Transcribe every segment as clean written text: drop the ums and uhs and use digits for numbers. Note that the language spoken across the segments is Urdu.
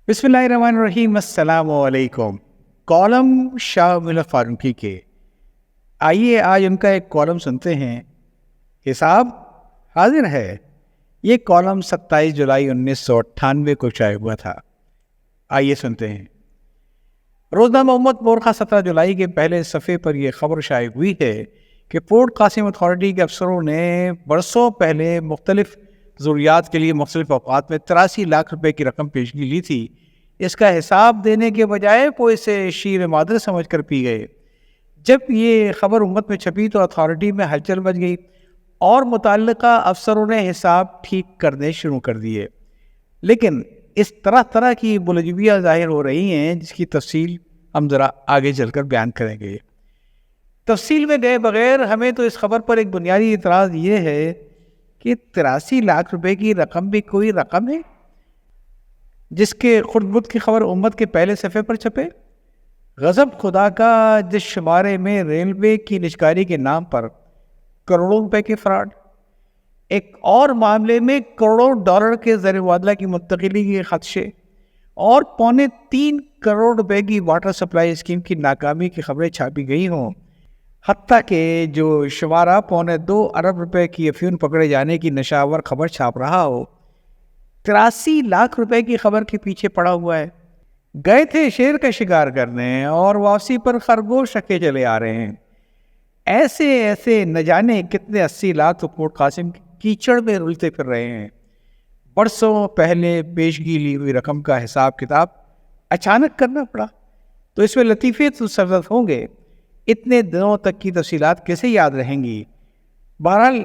بسم اللہ الرحمن الرحیم، السلام علیکم۔ کالم شاہ ملک فاروقی کے، آئیے آج ان کا ایک کالم سنتے ہیں۔ حساب حاضر ہے۔ یہ کالم 27 جولائی 1998 کو شائع ہوا تھا۔ آئیے سنتے ہیں۔ روزنامہ امت مورخہ 17 جولائی کے پہلے صفحے پر یہ خبر شائع ہوئی ہے کہ پورٹ قاسم اتھارٹی کے افسروں نے برسوں پہلے مختلف ضروریات کے لیے مختلف اوقات میں 83 لاکھ روپے کی رقم پیشگی لی تھی۔ اس کا حساب دینے کے بجائے وہ اسے شیر مادر سمجھ کر پی گئے۔ جب یہ خبر امت میں چھپی تو اتھارٹی میں ہلچل مچ گئی اور متعلقہ افسروں نے حساب ٹھیک کرنے شروع کر دیے، لیکن اس طرح کی بلجبیاں ظاہر ہو رہی ہیں جس کی تفصیل ہم ذرا آگے چل کر بیان کریں گے۔ تفصیل میں گئے بغیر ہمیں تو اس خبر پر ایک بنیادی اعتراض یہ ہے کہ 83 لاکھ روپے کی رقم بھی کوئی رقم ہے جس کے خرد بد کی خبر امت کے پہلے صفحے پر چھپے؟ غضب خدا کا، جس شمارے میں ریلوے کی نجکاری کے نام پر کروڑوں روپے کے فراڈ، ایک اور معاملے میں کروڑوں ڈالر کے زر مبادلہ کی منتقلی کے خدشے اور 3.25 کروڑ روپے کی واٹر سپلائی اسکیم کی ناکامی کی خبریں چھاپی گئی ہوں، حتیٰ کہ جو شمارہ 2.25 ارب روپے کی افیون پکڑے جانے کی نشاور خبر چھاپ رہا ہو 83 لاکھ روپے کی خبر کے پیچھے پڑا ہوا ہے۔ گئے تھے شیر کا شکار کرنے اور واپسی پر خرگوش رکھے چلے آ رہے ہیں۔ ایسے نہ جانے کتنے 80 لاکھ تو پورٹ قاسم کیچڑ میں رلتے پھر رہے ہیں۔ برسوں پہلے پیشگی لی ہوئی رقم کا حساب کتاب اچانک کرنا پڑا تو اس میں لطیفے تو سرزد ہوں گے، اتنے دنوں تک کی تفصیلات کیسے یاد رہیں گی؟ بہرحال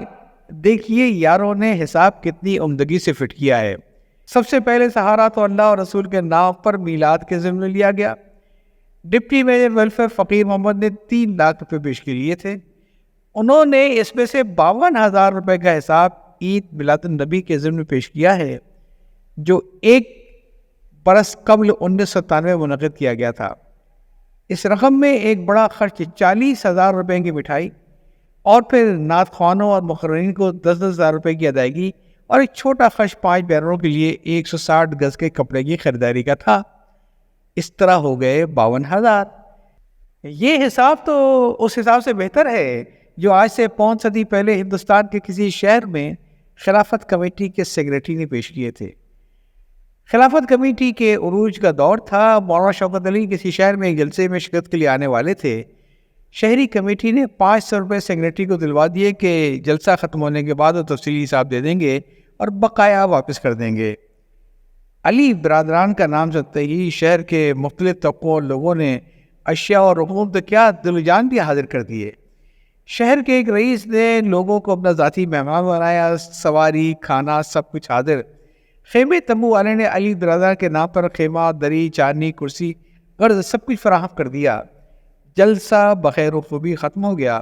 دیکھیے یاروں نے حساب کتنی عمدگی سے فٹ کیا ہے۔ سب سے پہلے سہارا تو اللہ اور رسول کے نام پر میلاد کے ذمہ لیا گیا۔ ڈپٹی میجر ویلفیئر فقیر محمد نے 3 لاکھ روپے پیشگی لیے تھے۔ انہوں نے اس میں سے 52,000 روپے کا حساب عید میلاد النبی کے ذمہ پیش کیا ہے جو 1 برس قبل 1997 منعقد کیا گیا تھا۔ اس رقم میں ایک بڑا خرچ 40,000 روپے کی مٹھائی اور پھر نعت خوانوں اور مقررین کو 10,000 روپے کی ادائیگی اور ایک چھوٹا خرچ 5 بیرنوں کے لیے 160 گز کے کپڑے کی خریداری کا تھا۔ اس طرح ہو گئے 52,000۔ یہ حساب تو اس حساب سے بہتر ہے جو آج سے 5 صدی پہلے ہندوستان کے کسی شہر میں خلافت کمیٹی کے سیکریٹری نے پیش کیے تھے۔ خلافت کمیٹی کے عروج کا دور تھا۔ مولانا شوکت علی کسی شہر میں ایک جلسے میں شرکت کے لیے آنے والے تھے۔ شہری کمیٹی نے 500 روپے سیکریٹری کو دلوا دیے کہ جلسہ ختم ہونے کے بعد وہ تفصیلی حساب دے دیں گے اور بقایا واپس کر دیں گے۔ علی برادران کا نام سنتے ہی شہر کے مختلف طبقوں اور لوگوں نے اشیاء اور رقوم تو کیا دل و جان بھی حاضر کر دیے۔ شہر کے ایک رئیس نے لوگوں کو اپنا ذاتی مہمان بنایا، سواری، کھانا سب کچھ حاضر۔ خیمے تمبو والے نے علی برادران کے نام پر خیمہ، دری، چادنی، کرسی، غرض سب کچھ فراہم کر دیا۔ جلسہ بخیر و خوبی ختم ہو گیا۔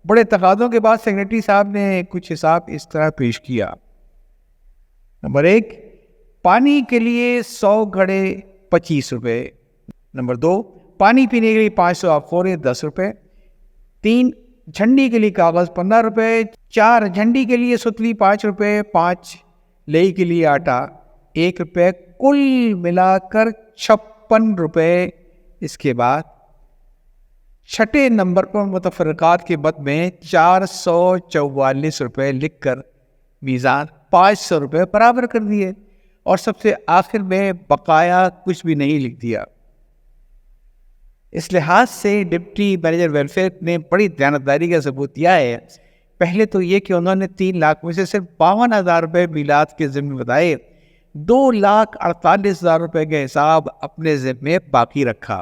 بڑے تقاضوں کے بعد سیکریٹری صاحب نے کچھ حساب اس طرح پیش کیا۔ نمبر 1، پانی کے لیے 100 گھڑے 25 روپے۔ نمبر 2، پانی پینے کے لیے 500 آبخورے 10 روپے۔ 3، جھنڈی کے لیے کاغذ 15 روپے۔ 4، جھنڈی کے لیے ستلی 5 روپے۔ 5، لئی کے لیے آٹا 1 روپے۔ کل ملا کر 56 روپے۔ اس کے بعد 6 نمبر پر متفرقات کے بد میں 444 روپے لکھ کر میزان 500 روپے برابر کر دیے اور سب سے آخر میں بقایا کچھ بھی نہیں لکھ دیا۔ اس لحاظ سے ڈپٹی میجر ویلفیئر نے بڑی دیانتداری کا ثبوت دیا ہے۔ پہلے تو یہ کہ انہوں نے 3 لاکھ میں سے صرف 52,000 روپے میلاد کے ذمہ بتائے، 2,48,000 روپے کا حساب اپنے ذمہ باقی رکھا،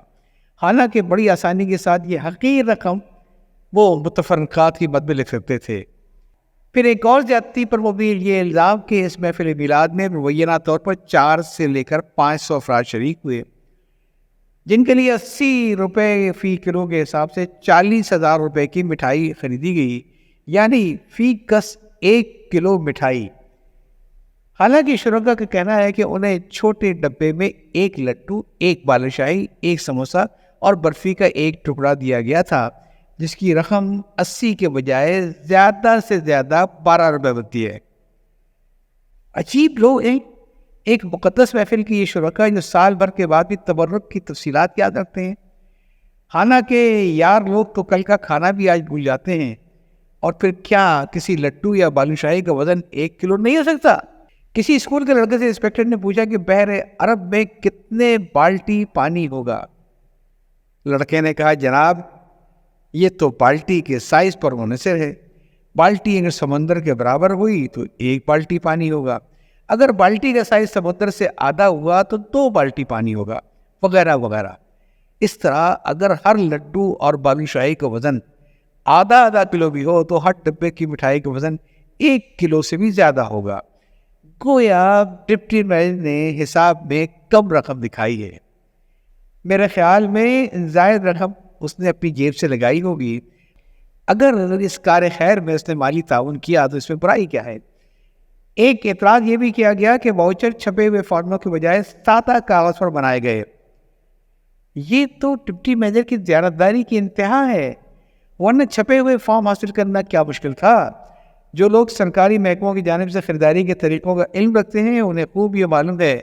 حالانکہ بڑی آسانی کے ساتھ یہ حقیر رقم وہ متفرقات کی مد میں لکھ سکتے تھے۔ پھر ایک اور زیادتی پر مبنی یہ الزام کہ اس محفل میلاد میں مبینہ طور پر 4 سے لے کر 500 افراد شریک ہوئے، جن کے لیے 80 روپے فی کلو کے حساب سے 40,000 روپے کی مٹھائی خریدی گئی، یعنی فی کس 1 کلو مٹھائی۔ حالانکہ شرکا کا کہنا ہے کہ انہیں چھوٹے ڈبے میں 1 لڈو، 1 بالشاہی، 1 سموسہ اور برفی کا 1 ٹکڑا دیا گیا تھا، جس کی رقم 80 کے بجائے زیادہ سے زیادہ 12 روپے بنتی ہے۔ عجیب لوگ ہیں، ایک مقدس محفل کی یہ شرکا جو سال بھر کے بعد بھی تبرک کی تفصیلات یاد رکھتے ہیں. حالانکہ یار لوگ تو کل کا کھانا بھی آج بھول جاتے ہیں. اور پھر کیا کسی لڈو یا بالوشاہی کا وزن 1 کلو نہیں ہو سکتا؟ کسی اسکول کے لڑکے سے انسپیکٹر نے پوچھا کہ بحر عرب میں کتنے بالٹی پانی ہوگا؟ لڑکے نے کہا جناب یہ تو بالٹی کے سائز پر منحصر ہے. بالٹی اگر سمندر کے برابر ہوئی تو 1 بالٹی پانی ہوگا. اگر بالٹی کا سائز سمندر سے آدھا ہوا تو 2 بالٹی پانی ہوگا، وغیرہ وغیرہ. اس طرح اگر ہر لڈو اور بالوشاہی کا وزن آدھا کلو بھی ہو تو ہر ڈبے کی مٹھائی کا وزن 1 کلو سے بھی زیادہ ہوگا. گویا ڈپٹی میئر نے حساب میں کم رقم دکھائی ہے. میرے خیال میں زائد رقم اس نے اپنی جیب سے لگائی ہوگی. اگر اس کار خیر میں اس نے مالی تعاون کیا تو اس میں برائی کیا ہے؟ ایک اعتراض یہ بھی کیا گیا کہ واؤچر چھپے ہوئے فارموں کے بجائے سادہ کاغذ پر بنائے گئے. یہ تو ڈپٹی میجر کی دیانتداری کی انتہا ہے، ورنہ چھپے ہوئے فارم حاصل کرنا کیا مشکل تھا؟ جو لوگ سرکاری محکموں کی جانب سے خریداری کے طریقوں کا علم رکھتے ہیں انہیں خوب یہ معلوم ہے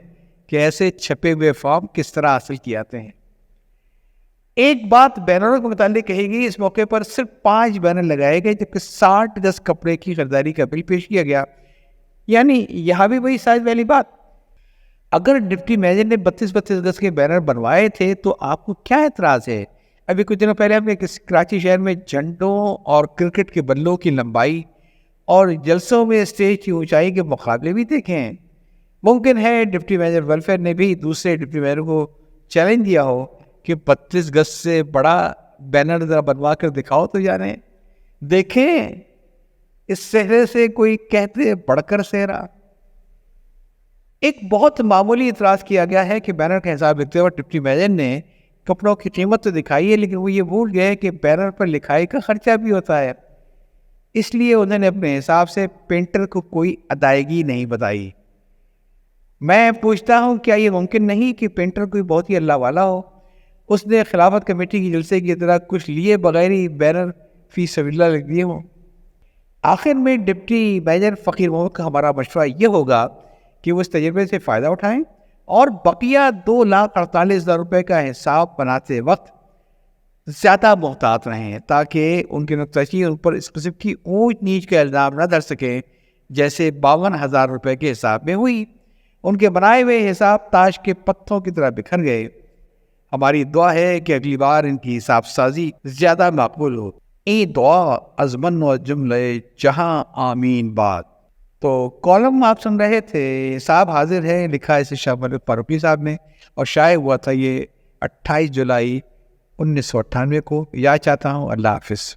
کہ ایسے چھپے ہوئے فارم کس طرح حاصل کیے جاتے ہیں. ایک بات بینروں کے متعلق کہی گئی، اس موقع پر صرف 5 بینر لگائے گئے جبکہ 60 گز کپڑے کی خریداری کا بل پیش کیا گیا. یعنی یہاں بھی وہی سائز والی بات. اگر ڈپٹی میجر نے 32 گز کے بینر بنوائے تھے تو آپ کو کیا اعتراض ہے؟ ابھی کچھ دنوں پہلے ہم نے کراچی شہر میں جھنڈوں اور کرکٹ کے بلوں کی لمبائی اور جلسوں میں اسٹیج کی اونچائی کے مقابلے بھی دیکھے ہیں. ممکن ہے ڈپٹی میجر ویلفیئر نے بھی دوسرے ڈپٹی میجر کو چیلنج دیا ہو کہ 32 گز سے بڑا بینر ذرا بنوا کر دکھاؤ تو جانے دیکھیں اس صحرے سے کوئی کہتے بڑھ کر صحرا. ایک بہت معمولی اعتراض کیا گیا ہے کہ بینر کا حساب لکھتے وقت ڈپٹی میجر نے کپڑوں کی قیمت تو دکھائی ہے لیکن وہ یہ بھول گئے کہ بینر پر لکھائی کا خرچہ بھی ہوتا ہے. اس لیے انہوں نے اپنے حساب سے پینٹر کو کوئی ادائیگی نہیں بتائی. میں پوچھتا ہوں کیا یہ ممکن نہیں کہ پینٹر کوئی بہت ہی اللہ والا ہو، اس نے خلافت کمیٹی کی جلسے کی طرح کچھ لیے بغیر ہی بینر فی سبیل اللہ لکھ دیے ہوں؟ آخر میں ڈپٹی میجر فقیر محمد کا ہمارا مشورہ یہ ہوگا کہ وہ اس تجربے سے فائدہ اٹھائیں اور بقیہ 2,48,000 روپے کا حساب بناتے وقت زیادہ محتاط رہیں تاکہ ان کے نقطۂ ان پر اس قسم کی اونچ نیچ کا الزام نہ دھر سکے جیسے 52,000 روپے کے حساب میں ہوئی. ان کے بنائے ہوئے حساب تاش کے پتھروں کی طرح بکھر گئے. ہماری دعا ہے کہ اگلی بار ان کی حساب سازی زیادہ مقبول ہو. ای دعا ازمن و جملے جہاں آمین بات. تو کالم آپ سن رہے تھے، حساب حاضر ہے، لکھا ہے اسے شاہ ملک فاروقی صاحب نے اور شائع ہوا تھا یہ 28 جولائی 1998 کو. یاد چاہتا ہوں. اللہ حافظ.